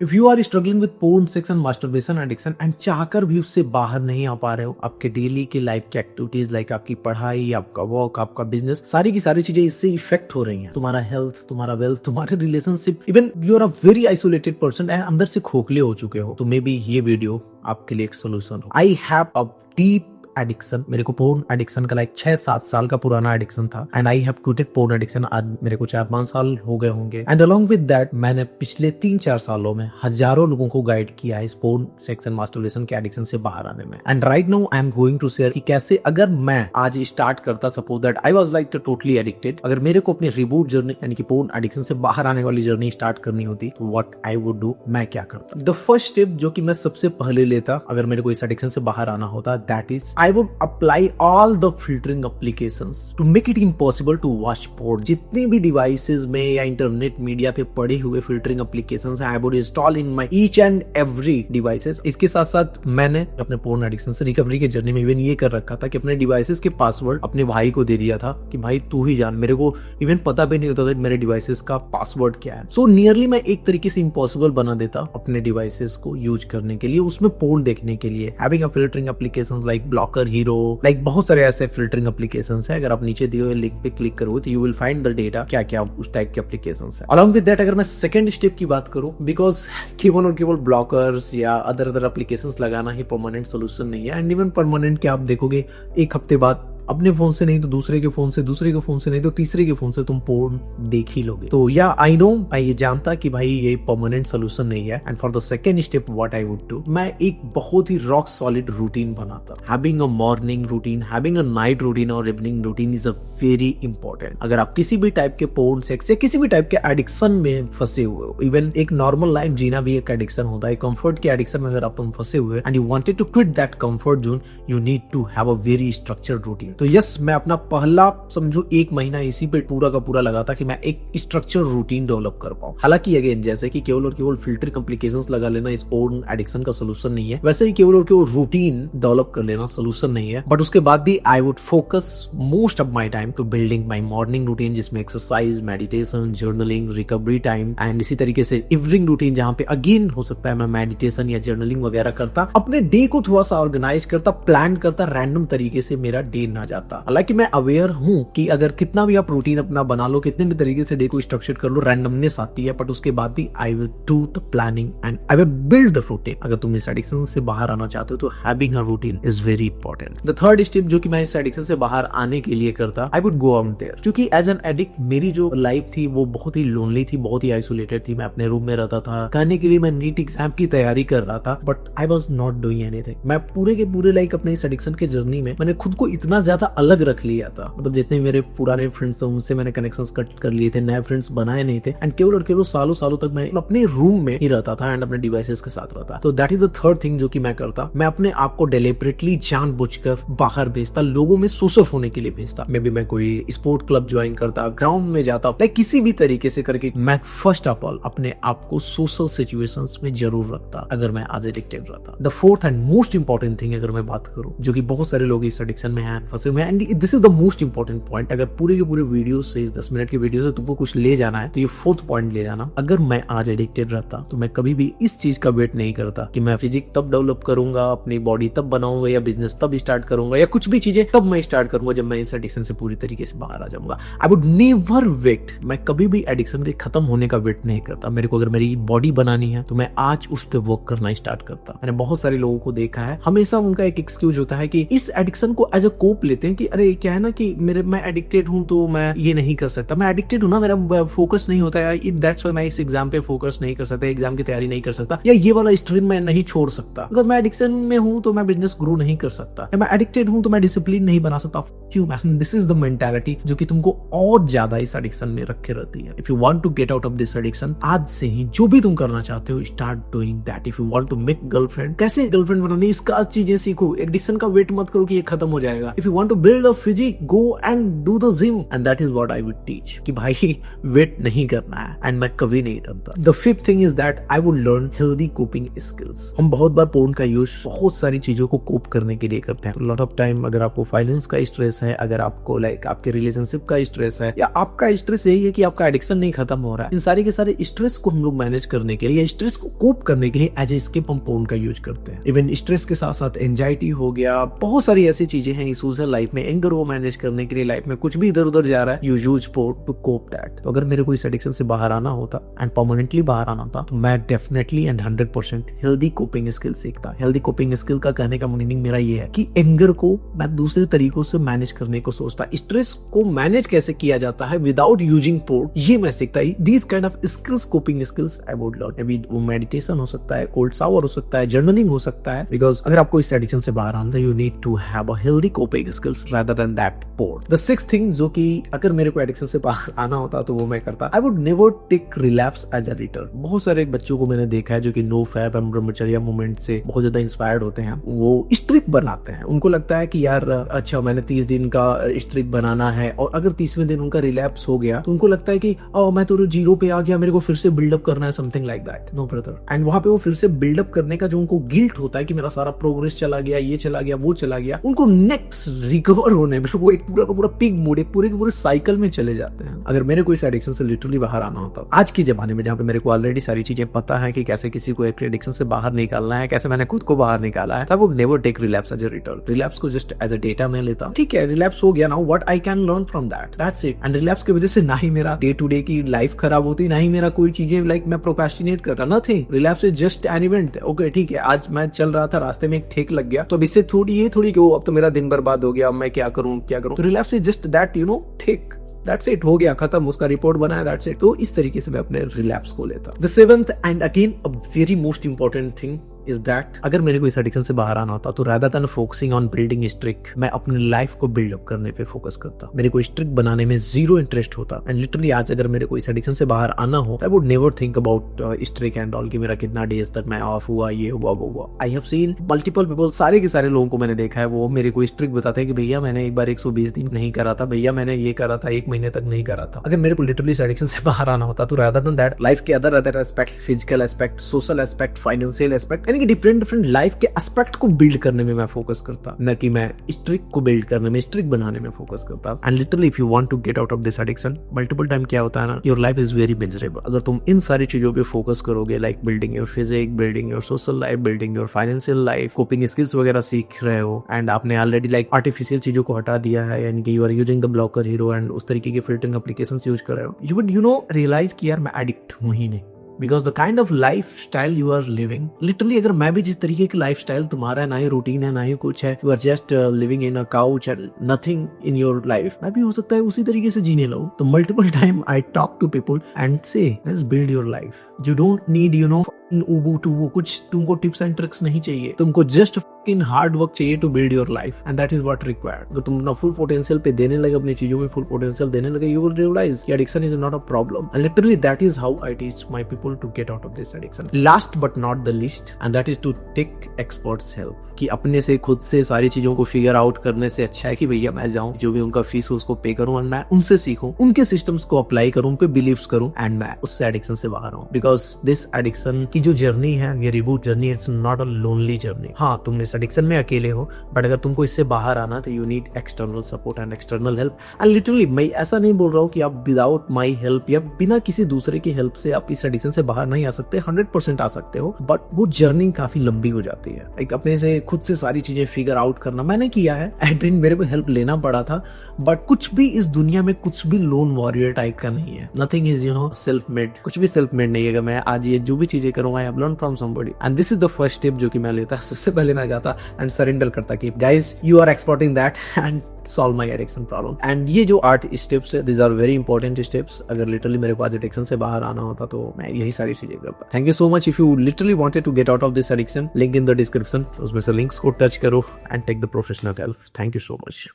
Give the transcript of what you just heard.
If you are struggling with porn, sex and masturbation addiction and चाहकर भी उससे बाहर नहीं आ पा रहे हो, आपके डेली की लाइफ की एक्टिविटीज लाइक आपकी पढ़ाई, आपका वर्क, आपका बिजनेस, सारी की सारी चीजें इससे इफेक्ट हो रही हैं, तुम्हारा हेल्थ, तुम्हारा वेल्थ, तुम्हारे relationship, even you are a very isolated person and अंदर से खोखले हो चुके हो, तो मे बी ये वीडियो आपके लिए एक सोल्यूशन हो। I have a deep addiction, मेरे को पोर्न एडिक्शन का लाइक 6-7 साल का पुराना एडिक्शन था and I have quitted porn addiction. आज मेरे को 4-5 साल हो गए होंगे एंड अलोंग विद दैट मैंने पिछले 3-4 सालों में हजारों लोगों को गाइड किया है इस पोर्न, सेक्स एंड मास्टरबेशन के एडिक्शन से बाहर आने में। And right now I am going to share कि कैसे अगर मैं आज स्टार्ट करता, suppose that I was like totally addicted, अगर मेरे को अपनी रिबूट जर्नी यानी कि पोर्न एडिक्शन से बाहर आने वाली जर्नी स्टार्ट करनी होती तो व्हाट आई वुड डू, मैं क्या करता। द फर्स्ट स्टेप जो कि मैं सबसे पहले लेता अगर मेरे को इस एडिक्शन से बाहर आना होता, that is I would apply all the filtering applications to make it impossible to watch porn। जितनी भी डिवाइसेस में या इंटरनेट मीडिया पे पड़े हुए फिल्टरिंग एप्लीकेशंस हैं, I would install in my each and every devices। इसके साथ साथ मैंने अपने पोर्न एडिक्शन से रिकवरी के जर्नी में इवन ये कर रखा था कि अपने डिवाइसेस के पासवर्ड अपने भाई को दे दिया था कि भाई तू ही जान, मेरे को इवन पता भी नहीं होता था मेरे डिवाइसेस का पासवर्ड क्या है। सो नियरली मैं एक तरीके से इम्पॉसिबल बना देता अपने डिवाइसेस को यूज करने के लिए, उसमें पोर्न देखने के लिए। Having a filtering applications like blocker, hero, like बहुत सारे ऐसे फिल्टरिंग एप्लीकेशंस हैं। अगर आप नीचे दिए हुए लिंक पे क्लिक करोगे तो you will find the data क्या क्या उस टाइप के एप्लीकेशंस हैं। अलॉन्ग विद दैट अगर मैं सेकंड स्टेप की बात करूं, बिकॉज केवल और केवल ब्लॉकर्स या अदर एप्लीकेशंस लगाना ही परमानेंट सोल्यूशन नहीं है। एंड इवन परमानेंट क्या आप देखोगे एक हफ्ते बाद अपने फोन से नहीं तो दूसरे के फोन से, दूसरे के फोन से नहीं तो तीसरे के फोन से तुम पोर्न देख ही लोगे। तो या आई नो, मैं ये जानता कि भाई ये परमानेंट सोल्यूशन नहीं है। And for the second step what I would do, मैं एक बहुत ही रॉक सॉलिड रूटीन बनाता। Having a morning routine, having a night routine और evening routine is a very important. अगर आप किसी भी टाइप के पोर्न, सेक्स या किसी भी टाइप के एडिक्शन में फंसे हुए हो, इवन एक नॉर्मल लाइफ जीना भी एक एडिक्शन होता है, कंफर्ट के एडिक्शन में अगर आप तुम फंसे हुए and you wanted to quit that comfort zone, you need to have a very structured routine. तो यस, मैं अपना पहला समझो 1 महीना इसी पे पूरा का पूरा लगा था कि मैं एक स्ट्रक्चर रूटीन डेवलप कर पाऊं। हालांकि अगेन जैसे कि केवल और केवल फिल्टर एप्लीकेशंस लगा लेना इस पोर्न एडिक्शन का सोल्यूशन नहीं है, वैसे ही केवल और केवल रूटीन डेवलप कर लेना सोल्यूशन नहीं है। बट उसके बाद भी I would focus most of my time to building my morning routine, जिसमें exercise, meditation, journaling, recovery time and इसी तरीके से इवनिंग रूटीन, जहां पे अगेन हो सकता है मैं मेडिटेशन या जर्नलिंग वगैरह करता, अपने डे को थोड़ा सा ऑर्गेनाइज करता, प्लान करता, रैंडम तरीके से मेरा डे ना जाता। हालांकि मैं अवेयर हूं कि अगर कितना भी आप रूटीन अपना बना लो, कितने भी तरीके से डे को स्ट्रक्चर कर लो, रैंडमनेस आती है। बट उसके बाद भी I will do the planning and I will build the routine. अगर तुम इस एडिक्शन से बाहर आना चाहते हो तो having a routine is very important. The third step जो कि मैं इस एडिक्शन से बाहर आने के लिए करता, I would go out there. क्योंकि एज एन एडिक्ट मेरी जो लाइफ थी वो बहुत ही लोनली थी, बहुत ही आइसोलेटेड थी। मैं अपने रूम में रहता था, कहने के लिए मैं नीट एग्जाम की तैयारी कर रहा था, but I was not doing anything. मैं पूरे के पूरे लाइक अपने इस एडिक्शन के जर्नी में मैंने खुद को इतना ज्यादा अलग रख लिया था, मतलब जितने मेरे पुराने फ्रेंड्स थे उनसे मैंने कनेक्शंस कट कर लिए थे, नए फ्रेंड्स बनाए नहीं थे। एंड केवल और केवल सालों सालों तक मैं अपने रूम में ही रहता था एंड अपने डिवाइसेस के साथ रहता। तो that is the third thing जो कि मैं करता। मैं अपने आप को डेलिबरेटली जानबूझकर बाहर भेजता, लोगों में सोशल होने के लिए भेजता। मे बी मैं कोई स्पोर्ट क्लब ज्वाइन करता, ग्राउंड में जाता, लाइक किसी भी तरीके से करके मैं फर्स्ट ऑफ ऑल अपने आप को सोशल सिचुएशंस में जरूर रखता अगर मैं आज एडिक्टेड रहता। The fourth and most important thing अगर मैं बात करूं, जो कि बहुत सारे लोग इस एडिक्शन में हैं, फंसे हुए हैं, and this is the most important point. अगर पूरे के पूरे वीडियो से, इस 10 मिनट की वीडियो से तुमको कुछ ले जाना है तो ये फोर्थ पॉइंट ले जाना। अगर मैं आज एडिक्टेड रहता तो मैं कभी भी इस चीज का वेट नहीं करता कि मैं फिजिक तब डेवलप करूंगा, अपनी बॉडी तब बनाऊंगा, या बिजनेस तब स्टार्ट करूंगा, या कुछ भी चीजें तब मैं स्टार्ट करूंगा जब मैं इस एडिक्शन से पूरी तरीके से बाहर आ जाऊंगा। I would never wait. मैं कभी भी एडिक्शन के खत्म होने का वेट नहीं करता। मेरे को अगर मेरी बॉडी बनानी है तो मैं आज उस पर वर्क करना स्टार्ट करता। मैंने बहुत सारे लोगों को देखा है, हमेशा उनका एक एक्सक्यूज होता है कि इस एडिक्शन को एज अ कोप लेते हैं कि अरे क्या है ना कि मैं एडिक्टेड हूं तो मैं ये नहीं कर सकता, मैं एडिक्टेड हूं ना, मेरा फोकस नहीं होता है, दैट्स व्हाई मैं इस एग्जाम पे फोकस नहीं कर सकता, एग्जाम की तैयारी नहीं कर सकता, या ये वाला स्ट्रीम मैं नहीं छोड़ सकता, अगर मैं एडिक्शन में हूं तो मैं बिजनेस ग्रो नहीं कर सकता, या मैं एडिक्टेड हूं तो मैं डिसिप्लिन नहीं बना सकता। क्यों man, this is the mentality जो कि तुमको और ज्यादा इस एडिक्शन में रखे रहती है। If you want to get out of this addiction, आज से ही जो भी तुम करना चाहते हो start doing that. If you want to make girlfriend, कैसे गर्लफ्रेंड बनानी, इसका चीजें सीखो। एडिक्शन का वेट मत करो कि ये खत्म हो जाएगा। If you want to build a physique, go and do the gym, and that is what I would teach कि भाई वेट नहीं करना है, एंड मैं कभी नहीं करता। The fifth thing is that I would learn healthy coping skills. हम बहुत बार पोर्न का यूज बहुत सारी चीजों को कोप करने के लिए करते हैं। लॉट ऑफ टाइम अगर आपको फाइनेंस का स्ट्रेस है, अगर आपको लाइक आपके रिलेशनशिप का स्ट्रेस है, या आपका स्ट्रेस यही है कि आपका एडिक्शन नहीं खत्म हो रहा है, इन सारे के सारे स्ट्रेस को हम लोग मैनेज करने के लिए, स्ट्रेस को कोप करने के लिए एज ए एस्केप हम पोर्न का यूज करते हैं। इवन स्ट्रेस के साथ साथ एंजाइटी हो गया, बहुत सारी ऐसी चीजें हैं, इशूज है लाइफ में, एंगर वो मैनेज करने के लिए, लाइफ में कुछ भी इधर उधर जा रहा है, you use porn to cope that. तो अगर मेरे को इस एडिक्शन से बाहर आना होता एंड परमानेंटली बाहर आना था, तो मैं definitely and 100% healthy coping skill सीखता। हेल्दी कोपिंग स्किल का कहने का मीनिंग मेरा ये है कि एंगर को मैं दूसरे तरीकों से मैनेज करने को सोचता, स्ट्रेस को मैनेज कैसे किया जाता है विदाउट यूजिंग पोर्न, ये मैं सीखता। These kind of skills, coping skills I would learn. अभी वो मेडिटेशन हो सकता है, कोल्ड शावर हो सकता है, जर्नलिंग हो सकता है, बिकॉज अगर आपको इस एडिक्शन से बाहर आना है, you need to have a healthy coping skills rather than that porn. The sixth thing जो कि अगर मेरे को एडिक्शन से बाहर आना होता तो वो मैं करता, I would never take relapse as a return. बहुत सारे बच्चों को मैंने देखा है जो कि no fap and brahmacharya movement से बहुत ज्यादा इंस्पायर्ड होते हैं, वो स्ट्रिक बनाते हैं। उनको लगता है कि यार अच्छा मैंने 30 दिन का स्ट्रिक बनाना है, और अगर 30वें दिन उनका रिलैप्स हो गया तो उनको लगता है कि मैं तो जीरो पे आ गया, मेरे को फिर से बिल्डअप करना है, something like that. No brother. And वहां पे वो फिर से बिल्डअप करने का जो उनको गिल्ट होता है कि मेरा सारा प्रोग्रेस चला गया, ये चला गया, वो चला गया, उनको नेक्स्ट रिकवर होने में वो एक पूरा का पूरा पिग मोड, एक पूरे के पूरे साइकिल में चले जाते हैं। अगर मेरे को इस एडिक्शन से लिटरली बाहर आना होता आज के जमाने में, जहाँ पे मेरे को ऑलरेडी सारी चीजें पता है कि कैसे किसी को एक एडिक्शन से बाहर निकालना है, कैसे मैंने खुद को बाहर निकाला है, तब वो never take relapse as a return. Relapse को जस्ट एज अ डेटा में लेता, ठीक है रिलैप्स हो गया, now what I can learn from that, that's it. And relapse की वजह से ना ही मेरा डे टू डे की लाइफ खराब होती, ना ही मेरा कोई चीजें लाइक मैं प्रोक्रेस्टिनेट कर रहा, nothing. Relapse is just an event. Okay ठीक है, आज मैं चल रहा था, रास्ते में एक ठेक लग गया, तो अब इससे थोड़ी कि अब तो मेरा दिन बर्बाद हो गया, अब मैं क्या करूं। तो relapse is just that, you know, ठेक, दैट्स इट, हो गया खत्म, उसका रिपोर्ट बनाया, दैट्स इट। तो इस तरीके से मैं अपने रिलैप्स को लेता। The seventh and again a very most important thing is that अगर मेरे को इस एडिक्शन से बाहर आना होता तो rather than focusing on building streak, मैं अपनी लाइफ को बिल्डअप करने पे फोकस करता। मेरे को स्ट्रिक बनाने में जीरो इंटरेस्ट होता। एंड लिटरली आज अगर मेरे को इस एडिक्शन से बाहर आना हो, I would never think about streak and all कि मेरा कितना डेज तक मैं ऑफ हुआ, ये हुआ, वो हुआ। I have seen multiple people, सारे के सारे लोगों को मैंने देखा है, वो मेरे को स्ट्रिक बताते हैं कि भैया मैंने एक बार 120 दिन नहीं करा था, भैया मैंने ये करा था, 1 महीने तक नहीं करा था। अगर मेरे को लिटरली इस एडिक्शन से बाहर आना होता तो रादर देन दैट लाइफ के other aspect, physical aspect, social aspect, financial aspect, यानी कि डिफरेंट लाइफ के एस्पेक्ट को बिल्ड करने में मैं फोकस करता, न कि मैं स्ट्रिक को बिल्ड करने में, स्ट्रिक बनाने में फोकस करता। And literally if you want to get out of this addiction, multiple time क्या होता है ना, your life is very miserable. अगर तुम इन सारी चीजों पे फोकस करोगे, like building your physique, building your social life, building your financial life, coping skills वगैरह सीख रहे हो, एंड आपने ऑलरेडी लाइक आर्टिफिशियल चीजों को हटा दिया है, यानी कि you are using the blocker hero and उस तरीके के फिल्टरिंग एप्लीकेशंस यूज कर रहे हो, यू वुड रियलाइज कि यार मैं एडिक्ट हूं ही नहीं। Because the kind of life style you are living, literally अगर मैं भी जिस तरीके की लाइफ स्टाइल तुम्हारा है, ना ही रूटीन है, ना ही कुछ है, you are just living in a couch and nothing in your life, मैं भी हो सकता है उसी तरीके से जीने लगूं। तो multiple time I talk to people and say let's build your life. You don't need वो कुछ तुमको टिप्स एंड ट्रिक्स नहीं चाहिए, तुमको जस्ट इन हार्ड वर्क चाहिए to build your life, and that is what required. अगर तुम अपना फुल पोटेंशियल पे देने लगे, अपनी चीजों में फुल पोटेंशियल देने लगे, यू विल रियलाइज कि addiction is not a problem. And literally that is how I teach my people to get out of this addiction. Last but not the least, and that is to take experts help. कि अपने से खुद से सारी चीजों को figure out करने से अच्छा है कि भैया मैं जाऊं, जो भी उनका फीस हो उसको पे करूं, एंड मैं उनसे सीखूं, उनके सिस्टम्स को अप्लाई करूं, उन पे बिलीव्स करूं, एंड मैं उससे एडिक्शन से बाहर आऊं। बिकॉज दिस एडिक्शन की जो जर्नी है, ये reboot journey, it's not a lonely journey. हाँ तुम इस एडिक्शन में अकेले हो, बट अगर तुमको इससे बाहर आना तो you need external support and external help. And literally मैं ऐसा नहीं बोल रहा हूँ कि आप विदाउट माई हेल्प या बिना किसी दूसरे की हेल्प से आप इस एडिक्शन से बाहर नहीं आ सकते, 100% आ सकते हो, बट वो जर्नी काफी लंबी हो जाती है। एक अपने से खुद से सारी चीजें फिगर आउट करना मैंने किया है, एंड मेरे को हेल्प लेना पड़ा था, बट कुछ भी इस दुनिया में कुछ भी लोन वॉरियर टाइप का नहीं है। नथिंग इज सेल्फ मेड, कुछ भी सेल्फ मेड नहीं है। मैं आज ये जो भी चीजें करूंगा, I have learn from somebody, and this is the first step जो कि मैं लेता। सबसे पहले मैं जाता एंड सरेंडर करता कि guys you are exporting that and solve my addiction problem। And ये जो 8 स्टेप्स है, these are very important steps। अगर लिटरली मेरे को आज एडिक्शन से बाहर आना होता तो मैं यही सारी चीजें करता। Thank you so much. If you literally wanted to get out of this addiction, link in the description, उसमें से लिंक्स को टच करो and take the professional help. Thank you so much.